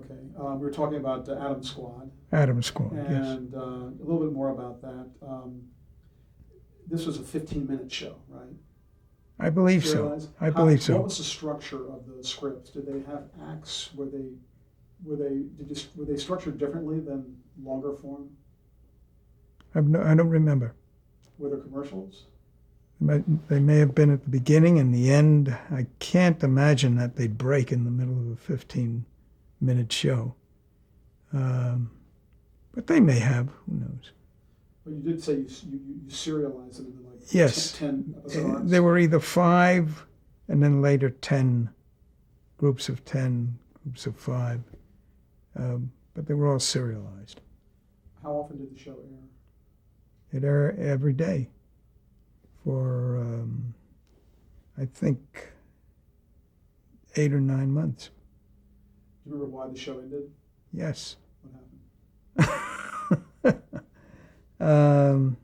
Okay. We were talking about Adam Squad. Adam Squad, yes. And a little bit more about that. This was a 15-minute show, right? I believe so. Serialized? I believe so. What was the structure of the scripts? Did they have acts? Were they structured differently than longer form? I don't remember. Were there commercials? They may have been at the beginning and the end. I can't imagine that they'd break in the middle of a 15-minute show. But they may have. Who knows? But you did say you serialized it into like yes. 10 episode arcs? There were either 5 and then later 10, groups of 10, groups of 5. But they were all serialized. How often did the show air? It aired every day for, I think, 8 or 9 months. Do you remember why the show ended? Yes. What happened?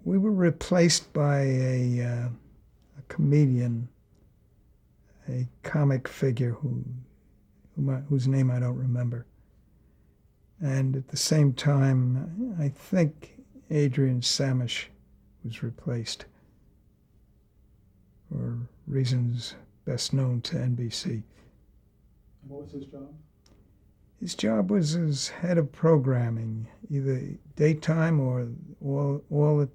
We were replaced by a comedian, a comic figure whose name I don't remember. And at the same time, I think Adrian Samish was replaced for reasons best known to NBC. And what was his job? His job was as head of programming, either daytime or all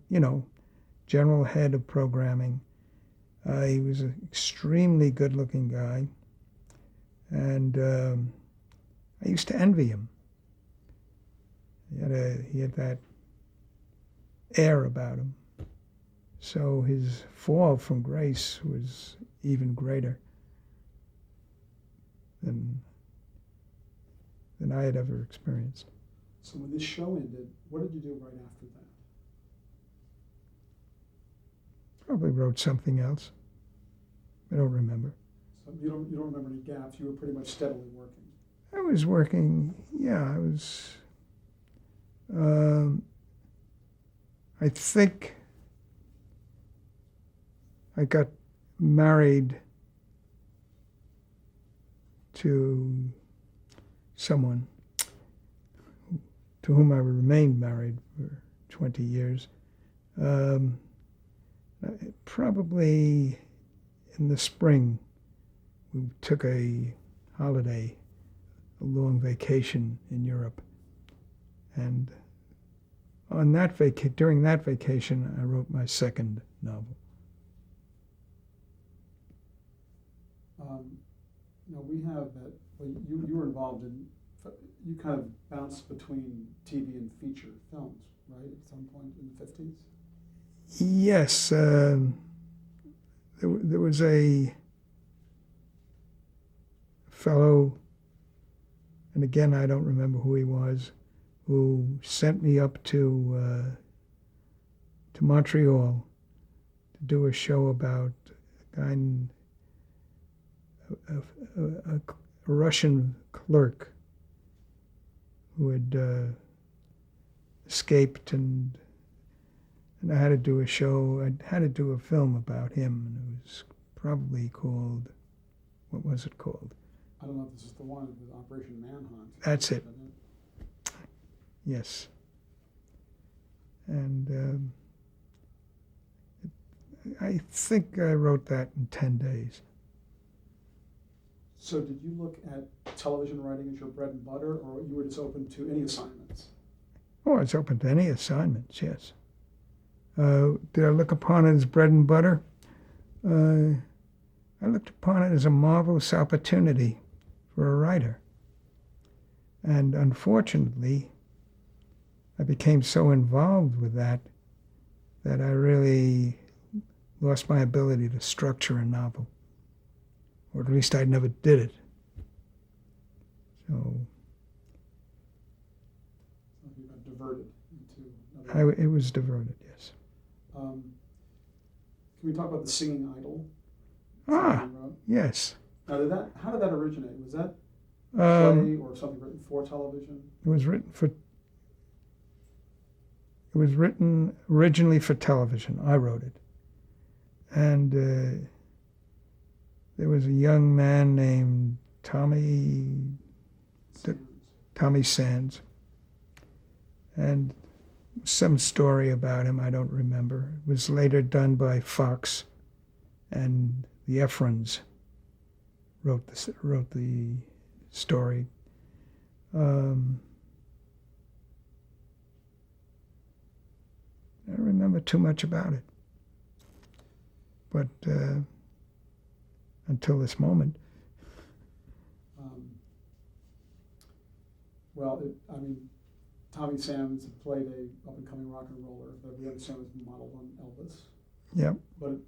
general head of programming. He was an extremely good-looking guy, and I used to envy him. He had that air about him. So his fall from grace was even greater than I had ever experienced. So when this show ended, what did you do right after that? Probably wrote something else. I don't remember. So you don't remember any gaps. You were pretty much steadily working. I was working. Yeah, I was. I think I got married to someone to whom I remained married for 20 years. Probably in the spring, we took a holiday, a long vacation in Europe. And on that during that vacation, I wrote my second novel. Now we have that. Well, you were involved in. You kind of bounced between TV and feature films, right? At some point in the 50s. Yes, there was a fellow, and again I don't remember who he was, who sent me up to Montreal to do a show about a guy, a Russian clerk who had escaped, and I had to do a show. I had to do a film about him, and it was probably called, what was it called? I don't know if this is the one with Operation Manhunt. That's it. Yes. And I think I wrote that in 10 days. So did you look at television writing as your bread and butter, or you were just open to any assignments? Oh, I was open to any assignments, yes. Did I look upon it as bread and butter? I looked upon it as a marvelous opportunity for a writer. And unfortunately, I became so involved with that I really lost my ability to structure a novel. Or at least I never did it. So you got diverted into another. It was diverted, yes. Can we talk about The Singing Idol? Yes. Now, how did that originate? Was that a play or something written for television? It was written originally for television. I wrote it. And there was a young man named Tommy Sands, and some story about him I don't remember. It was later done by Fox, and the Efrons wrote the story. I don't remember too much about it, but until this moment. Tommy Sands played a up-and-coming rock and roller that we understand was modeled on Elvis. Yep. But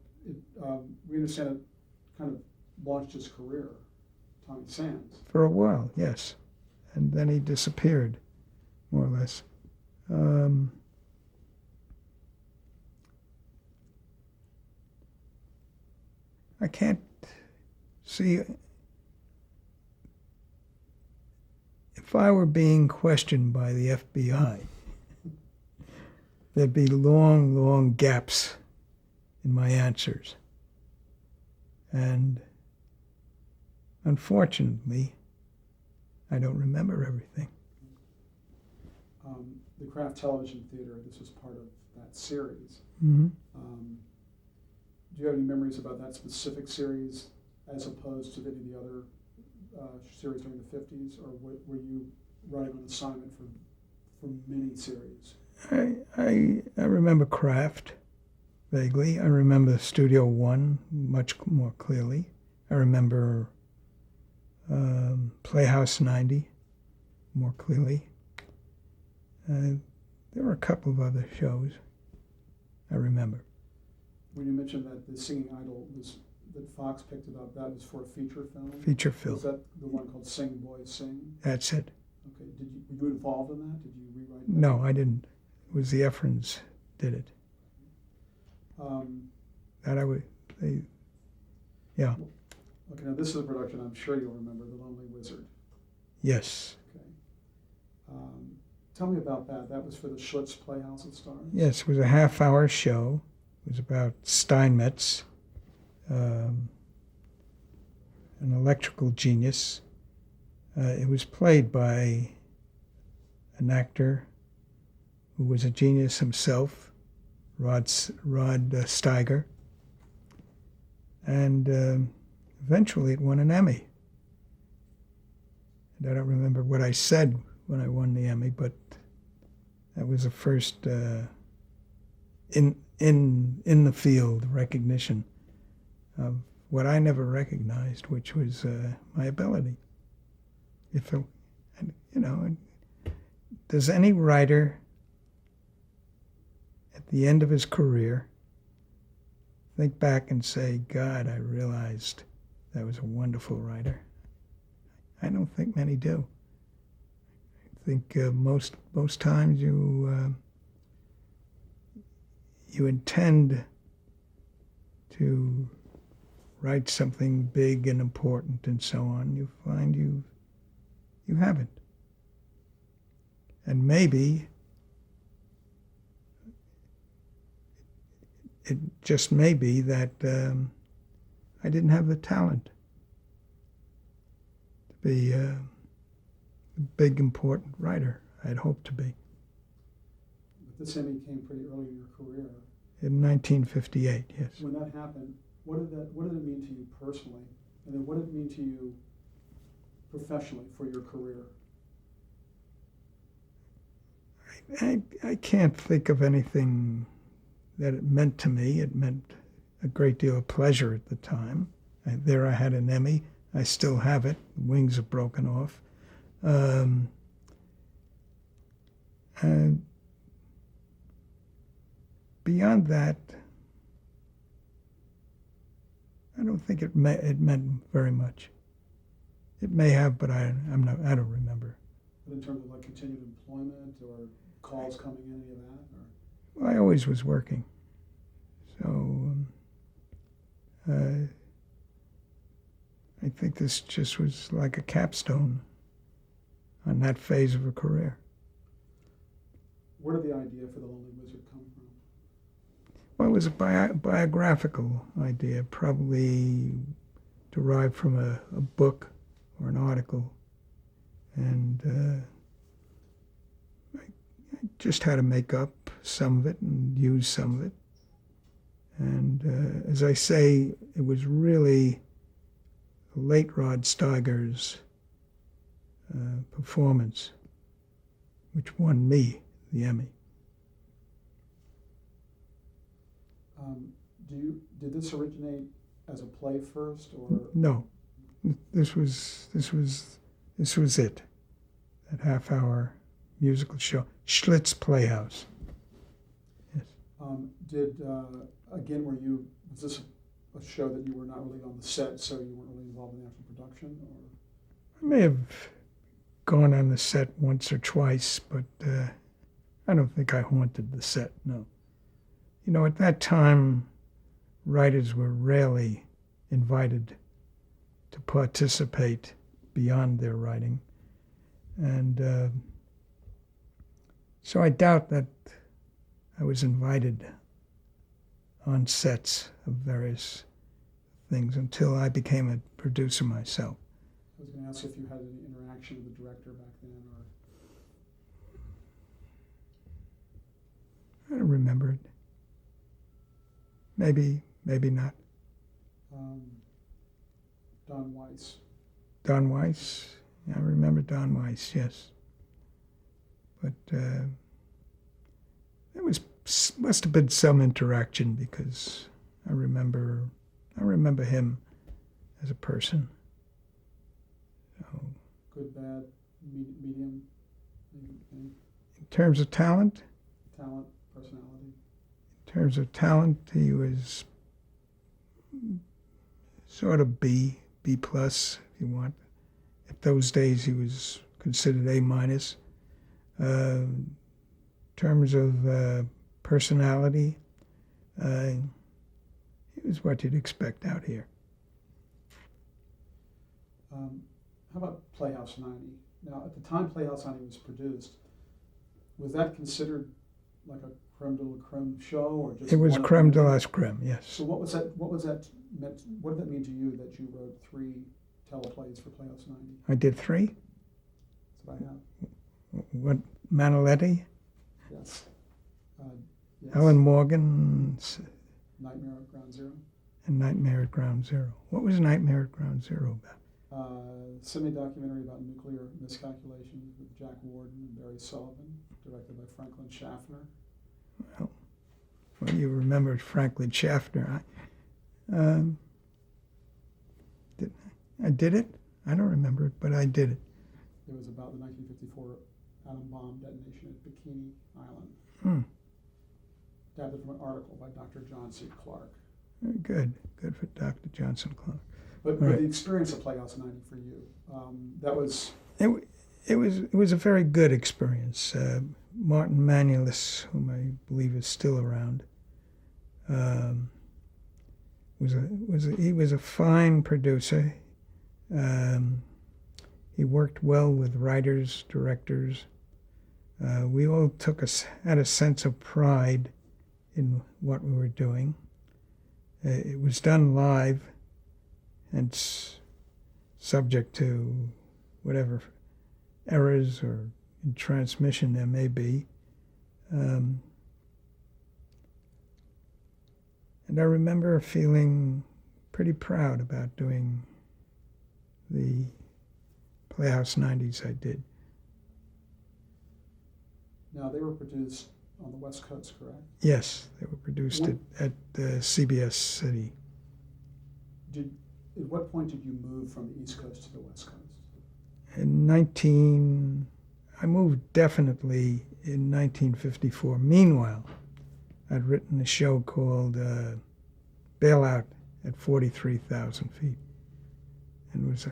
we understand it kind of launched his career, Tommy Sands. For a while, yes. And then he disappeared, more or less. I can't see. If I were being questioned by the FBI, there'd be long, long gaps in my answers. And unfortunately, I don't remember everything. The Kraft Television Theater, this was part of that series. Mm-hmm. Do you have any memories about that specific series as opposed to any of the other series during the 50s, or were you writing on assignment for mini series? I remember Kraft vaguely. I remember Studio One much more clearly. I remember Playhouse 90 more clearly. There were a couple of other shows I remember. When you mentioned that the Singing Idol that Fox picked it up, that was for a feature film? Feature film. Was that the one called Sing Boys Sing? That's it. Okay. Were you involved in that? Did you rewrite that? No, I didn't. It was the Efrons did it. Yeah. Okay, now this is a production I'm sure you'll remember, The Lonely Wizard. Yes. Okay. Tell me about that. That was for the Schlitz Playhouse at Stars? Yes, it was a half-hour show. It was about Steinmetz, an electrical genius. It was played by an actor who was a genius himself, Rod Steiger. And eventually it won an Emmy. And I don't remember what I said when I won the Emmy, but that was the first in the field recognition of what I never recognized, which was my ability. Does any writer at the end of his career think back and say, God, I realized that was a wonderful writer? I don't think many do. I think most times you intend to write something big and important and so on. You find you haven't. And maybe it just may be that I didn't have the talent to be a big, important writer I'd hoped to be. But this Emmy came pretty early in your career. In 1958, yes. When that happened, what did it mean to you personally? And then what did it mean to you professionally for your career? I can't think of anything that it meant to me. It meant a great deal of pleasure at the time. There I had an Emmy. I still have it. The wings have broken off. And beyond that, I don't think it meant very much. It may have, but I don't remember. But in terms of like continued employment or calls coming in, any of that? Or? Well, I always was working. So I think this just was like a capstone on that phase of a career. Where did the idea for The Lonely Wizard come from? Well, it was a biographical idea, probably derived from a book or an article, and I just had to make up some of it and use some of it. And as I say, it was really the late Rod Steiger's performance which won me the Emmy. Did this originate as a play first, or No, this was it. That half-hour musical show, Schlitz Playhouse. Yes. Was this a show that you were not really on the set, so you weren't really involved in the actual production, or? I may have gone on the set once or twice, but I don't think I haunted the set, no. You know, at that time, writers were rarely invited to participate beyond their writing. And so I doubt that I was invited on sets of various things until I became a producer myself. I was going to ask if you had any interaction with the director back then, or? I don't remember it. Maybe not. Don Weiss. Don Weiss? I remember Don Weiss, yes. But there must have been some interaction because I remember him as a person. So, good, bad, medium? in terms of talent? Talent, personality? In terms of talent, he was sort of B plus, if you want. At those days, he was considered A minus. In terms of personality, he was what you'd expect out here. How about Playhouse 90? Now, at the time Playhouse 90 was produced, was that considered like a creme de la creme show, or just? It was creme de la creme, yes. So what was that meant? What did that mean to you that you wrote 3 teleplays for Playhouse 90? I did 3. That's what I have. What, Maniletti? Yes. Yes. Helen Morgan's Nightmare at Ground Zero. And Nightmare at Ground Zero. What was Nightmare at Ground Zero about? Semi-documentary about nuclear miscalculations with Jack Warden and Barry Sullivan, directed by Franklin Schaffner. Well, you remembered Franklin Schaffner. I did it? I don't remember it, but I did it. It was about the 1954 atom bomb detonation at Bikini Island. Adapted from an article by Dr. John C. Clark. Very good. Good for Dr. Johnson Clark. But the experience of Playhouse 90 for you, that was... It was a very good experience. Martin Manulis, whom I believe is still around, he was a fine producer. He worked well with writers, directors. We all had a sense of pride in what we were doing. It was done live and subject to whatever errors or in transmission there may be. And I remember feeling pretty proud about doing the Playhouse 90s I did. Now, they were produced on the West Coast, correct? Yes, they were produced at CBS City. At what point did you move from the East Coast to the West Coast? I moved definitely in 1954. Meanwhile, I'd written a show called Bailout at 43,000 feet. And it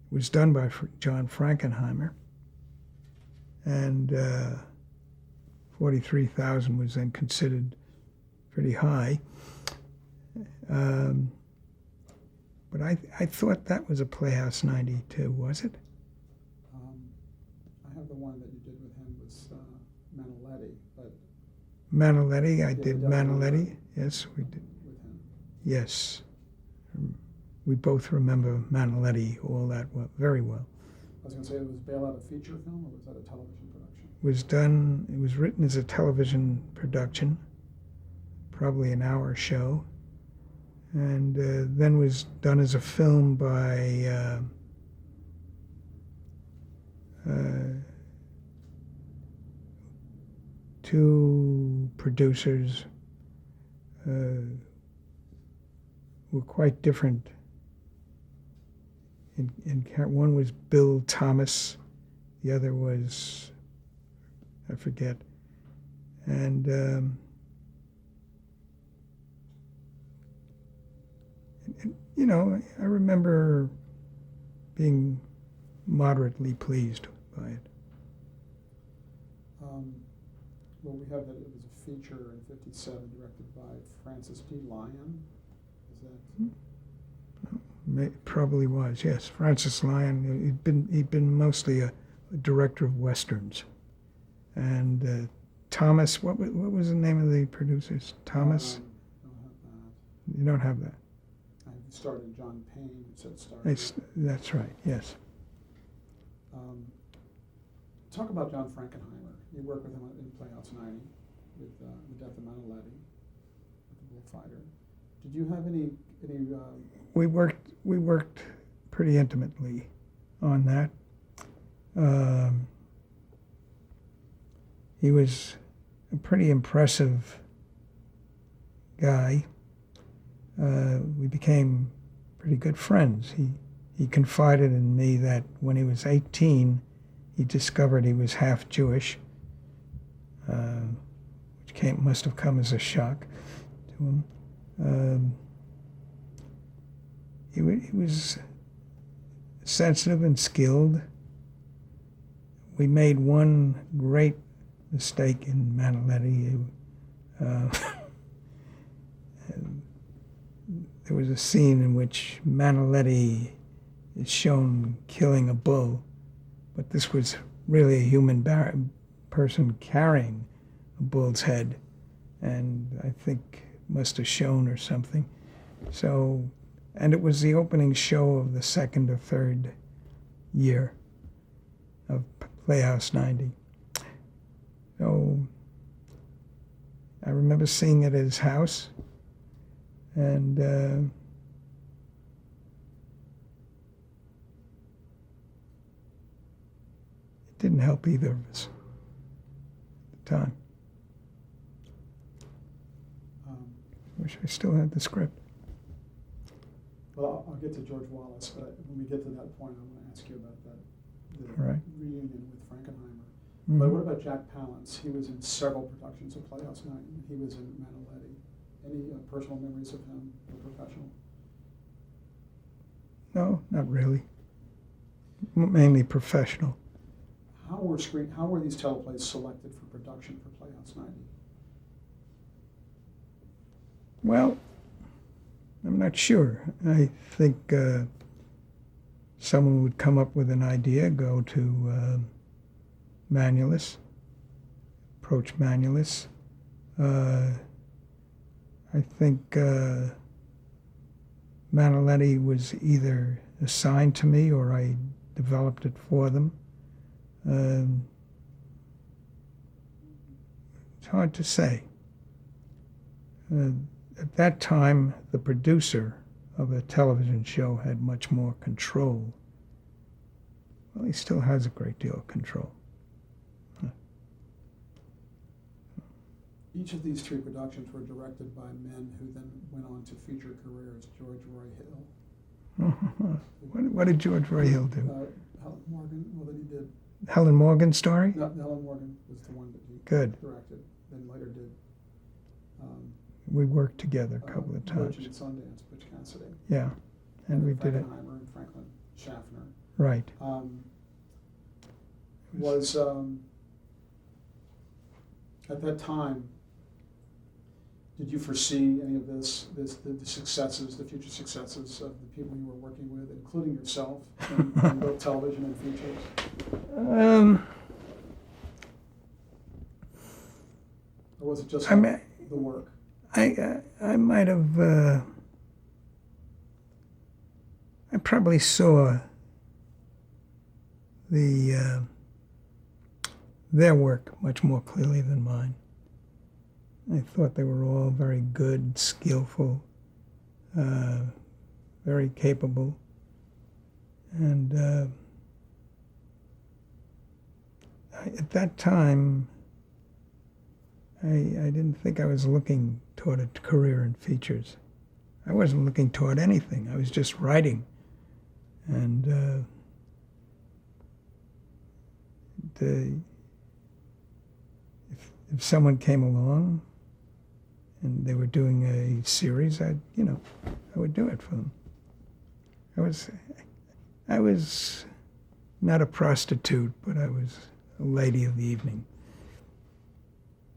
was done by John Frankenheimer. And 43,000 was then considered pretty high. But I thought that was a Playhouse 92, was it? I have the one that you did with him was Maniletti, but... Maniletti, I did Maniletti. Yes, we did. With him. Yes. we both remember Maniletti all that very well. I was going to say, was Bailout a feature film or was that a television production? It was written as a television production, probably an hour show, and then was done as a film by two producers were quite different. One was Bill Thomas, the other was, I forget, and you know, I remember being moderately pleased by it. Well, we have that it was a feature in '57 directed by Francis P. Lyon. Is that? Probably was, yes. Francis Lyon. He'd been mostly a director of westerns, and Thomas. What was the name of the producers? Thomas. Don't have that. You don't have that. I started John Payne. It said started. That's right. Yes. Talk about John Frankenheimer. You worked with him in Playhouse 90 with The Death of Maniletti, with the Bullfighter. Did you have any? We worked pretty intimately on that. He was a pretty impressive guy. We became pretty good friends. He confided in me that when he was 18, he discovered he was half Jewish, which must have come as a shock to him. He was sensitive and skilled. We made one great mistake in Maniletti. There was a scene in which Maniletti is shown killing a bull, but this was really a human person carrying a bull's head, and I think must have shown or something. So, and it was the opening show of the second or third year of Playhouse 90. So I remember seeing it at his house, and it didn't help either of us at the time. Wish I still had the script. Well, I'll get to George Wallace, but when we get to that point, I want to ask you about the Right. reunion with Frankenheimer. Mm-hmm. But what about Jack Palance? He was in several productions of Playhouse 90. He was in Maniletti. Any personal memories of him or professional? No, not really. Mainly professional. How were these teleplays selected for production for Playhouse 90? Well, I'm not sure. I think someone would come up with an idea, go to Manulus, approach Manulus. I think Maniletti was either assigned to me or I developed it for them. It's hard to say. At that time, the producer of a television show had much more control. Well, he still has a great deal of control. Each of these three productions were directed by men who then went on to feature careers. George Roy Hill. What did George Roy Hill do? Helen Morgan. Well, then he did. Helen Morgan story? No, Helen Morgan was the one that he Good. directed. Then later did. We worked together a couple of times. Butch and Sundance, Butch Cassidy. Yeah, and we did it. Frankenheimer and Franklin Schaffner. Right. At that time, did you foresee any of the successes, the future successes of the people you were working with, including yourself, in both television and features? Or was it just the work? I might have I probably saw their work much more clearly than mine. I thought they were all very good, skillful, very capable, and at that time, I didn't think I was looking toward a career in features. I wasn't looking toward anything. I was just writing, and if someone came along and they were doing a series, I would do it for them. I was not a prostitute, but I was a lady of the evening.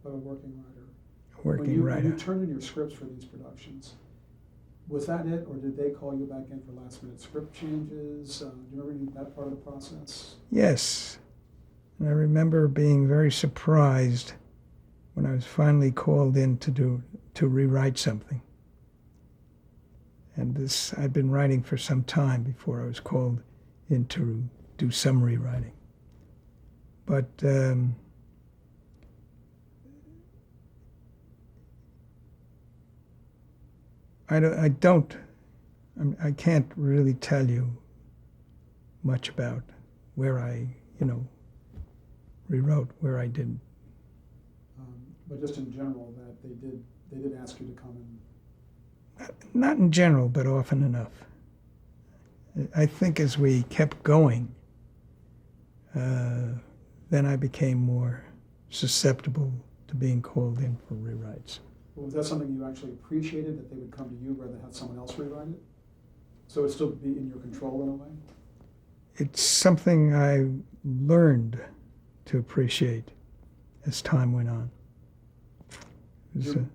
But a working writer. Working writer. When you turned in your scripts for these productions, was that it, or did they call you back in for last-minute script changes? Do you remember that part of the process? Yes. And I remember being very surprised when I was finally called in to rewrite something. And this I'd been writing for some time before I was called in to do some rewriting. But I can't really tell you much about where I, rewrote, where I didn't. But just in general, that they did ask you to come in. Not in general, but often enough. I think as we kept going, then I became more susceptible to being called in for rewrites. Well, was that something you actually appreciated, that they would come to you rather than have someone else rewrite it? So it would still be in your control in a way? It's something I learned to appreciate as time went on. Do you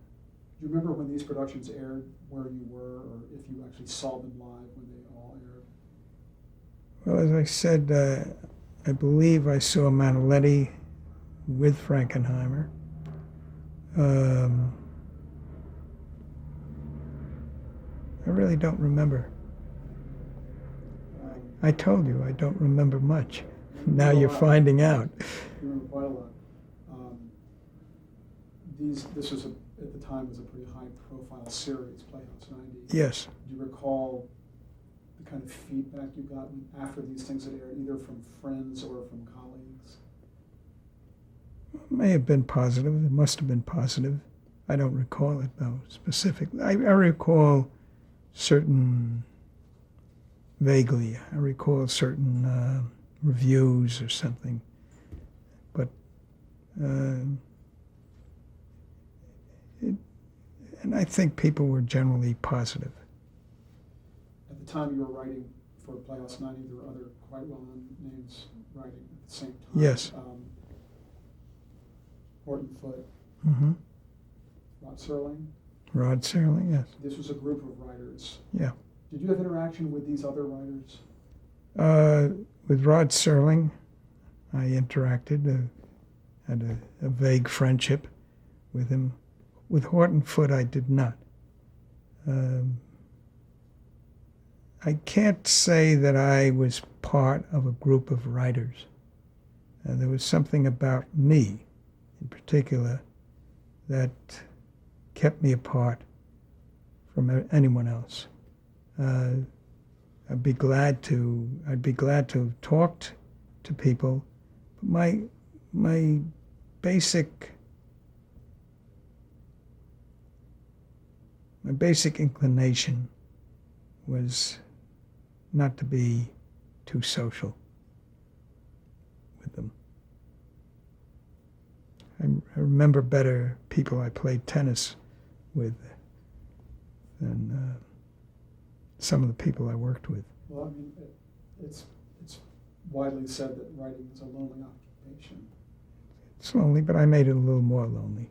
remember when these productions aired, where you were, or if you actually saw them live when they all aired? Well, as I said, I believe I saw Manaletti with Frankenheimer. I really don't remember. I told you I don't remember much. Now you're finding out. You remember quite a lot. This was at the time was a pretty high-profile series, Playhouse 90. Yes. Do you recall the kind of feedback you got after these things had aired, either from friends or from colleagues? It may have been positive. It must have been positive. I don't recall it, though, specifically. I recall vaguely, I recall certain reviews or something. But, and I think people were generally positive. At the time you were writing for Playhouse 90, there were other quite well-known names writing at the same time. Yes. Horton Foote, Mm-hmm. Rod Serling. Yes. This was a group of writers. Yeah. Did you have interaction with these other writers? With Rod Serling, I interacted, had a vague friendship with him. With Horton Foote, I did not. I can't say that I was part of a group of writers. There was something about me, in particular, that kept me apart from anyone else. I'd be glad to have talked to people, but my basic inclination was not to be too social with them. I remember better people I played tennis with than some of the people I worked with. Well, I mean, it's widely said that writing is a lonely occupation. It's lonely, but I made it a little more lonely.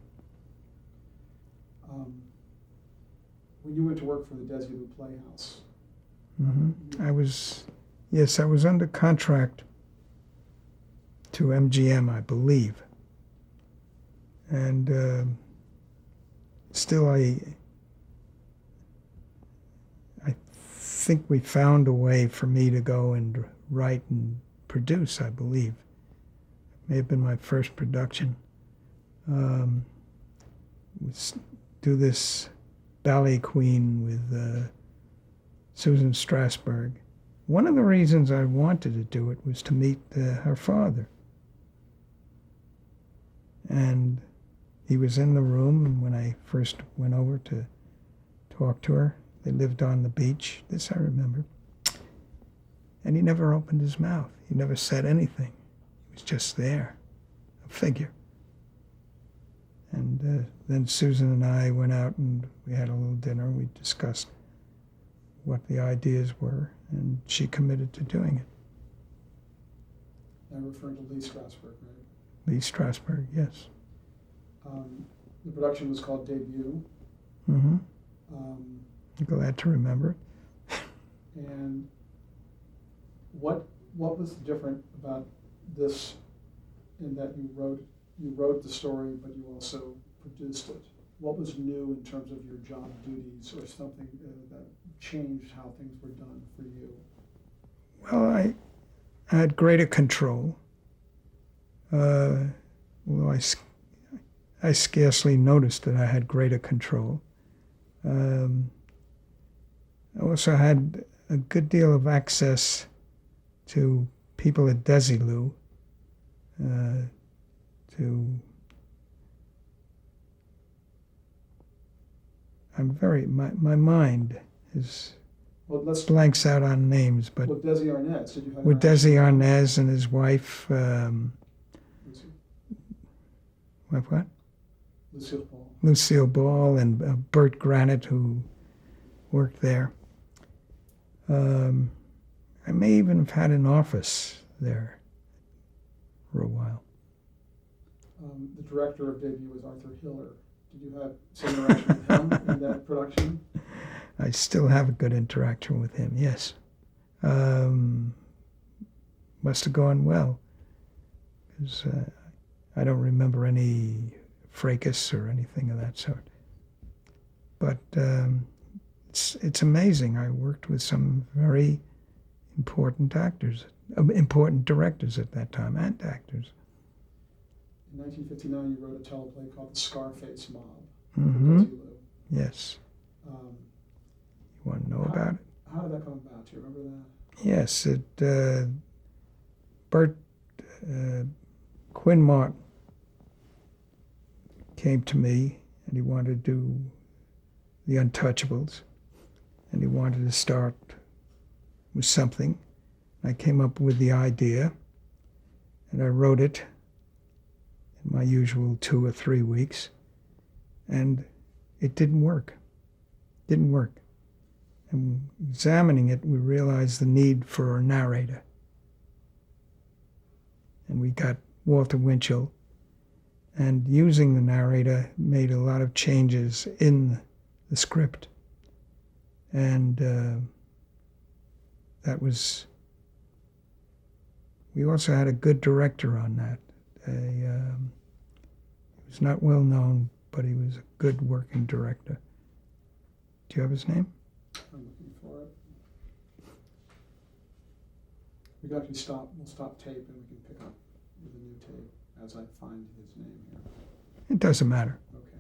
When you went to work for the Desilu Playhouse, Mm-hmm. I was under contract to MGM, I believe. And still I think we found a way for me to go and write and produce, I believe. It may have been my first production. Do this Ballet Queen with Susan Strasberg. One of the reasons I wanted to do it was to meet her father. And he was in the room, and when I first went over to talk to her, they lived on the beach. This I remember. And he never opened his mouth. He never said anything. He was just there, a figure. And then Susan and I went out and we had a little dinner. We discussed what the ideas were, and she committed to doing it. I'm referring to Lee Strasberg, right? Lee Strasberg, yes. The production was called Debut. Mm-hmm. Um, I'm glad to remember it. And what was different about this in that you wrote the story, but you also produced it? What was new in terms of your job duties or something that changed how things were done for you? Well, I had greater control. Well, I scarcely noticed that I had greater control. I also had a good deal of access to people at Desilu, my mind is blanks out on names, but with Desi Arnaz, did you have with Desi Arnaz and his wife, what? Lucille Ball. Lucille Ball and Bert Granite, who worked there. I may even have had an office there for a while. The director of Debut was Arthur Hiller. Did you have some interaction with him in that production? I still have a good interaction with him, yes. Must have gone well, because I don't remember any fracas or anything of that sort. But it's amazing. I worked with some very important actors, important directors at that time, and actors. In 1959, you wrote a teleplay called The Scarface Mob. Mm-hmm. For Desilu. Yes. Um, You want to know about it? How did that come about? Do you remember that? Yes, Bert Quinn Martin came to me, and he wanted to do The Untouchables, and he wanted to start with something. I came up with the idea, and I wrote it in my usual 2 or 3 weeks, and it didn't work. Didn't work. And examining it, we realized the need for a narrator. And we got Walter Winchell, and using the narrator made a lot of changes in the script. And we also had a good director on that. He was not well known, but he was a good working director. Do you have his name? I'm looking for it. We can actually we'll stop tape and we can pick up with a new tape as I find his name here. It doesn't matter. Okay.